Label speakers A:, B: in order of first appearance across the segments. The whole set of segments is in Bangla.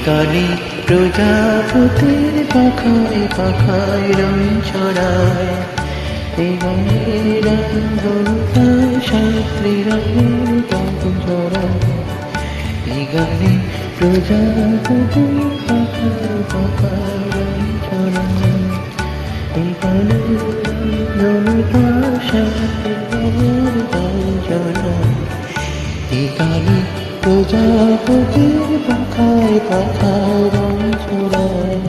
A: গানে প্রজাপতির পাখায় পাখায় রং ছড়ায়, এই গানে রঙটা সাত্রী রঙের রং ছড়ায়। এই গানে প্রজাপতির পাখায় পাখায় রং ছড়ায়, এই গানে রঙটা সাত্রী রঙের রং ছড়ায়। এই গানে প্রজাপতির পাখায় পাখায় রং ছড়ায়।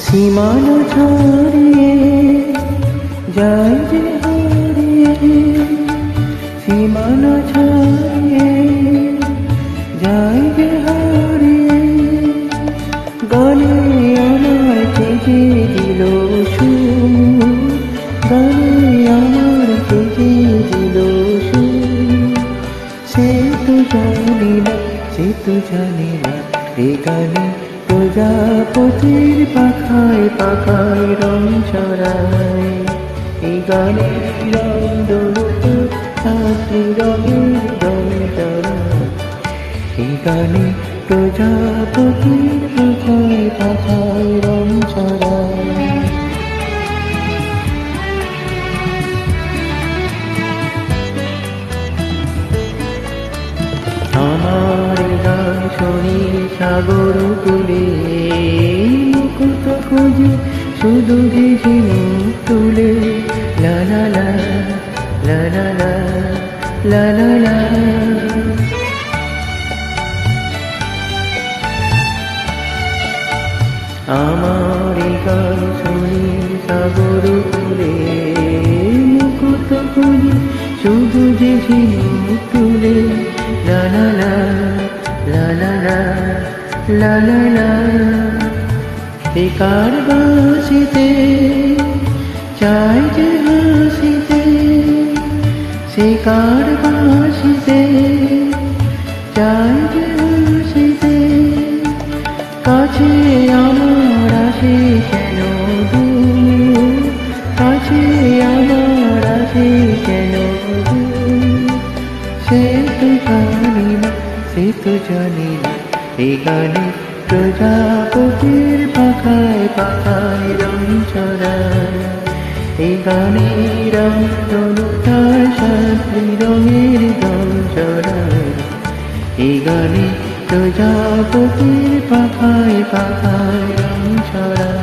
A: সীমানা ছাড়িয়ে যায় যে হারিয়ে, সীমানা ছাড়িয়ে যায় যে হারিয়ে, গানে আমার চেঁচে দিল সুর, গানে আমার চেঁচে দিল সুর। সে তো জানি না, সে তো জানি না, এই গানে প্রজাপতির পাখায় পাখায় রং ছড়ায়। এই গানে রং দোলতে সাত্রী রঙের রং ছড়ায়। এই গানে প্রজাপতির পাখায় পাখায় রং ছড়ায়। আমার গান শুনি সাগর তুলে, মুকুট খুঁজে শুধু যে ঝিনুক তুলে, লা লা লা লা লা লা লা লা লা। আমার গান শুনি সাগর তুলে, মুকুট খুঁজে শুধু যে ঝিনুক তুলে, লা লা লা লা লা লা লা লা লা। বেকার বাঁশিতে চাই যে হাসিতে, সে কার বাঁশিতে চাই যে হাসিতে, কাছে আমার আসে কেন দূর, কাছে আমার আসে কেন দূর। সে তো জানি না, সে তো জানি না, এই গানে প্রজাপতির পাখায় পাখায় রং ছড়ায়। এই গানে রং দোলতা সাত্রী রঙের রং ছড়ায়। এই গানে প্রজাপতির পাখায় পাখায় রং ছড়ায়।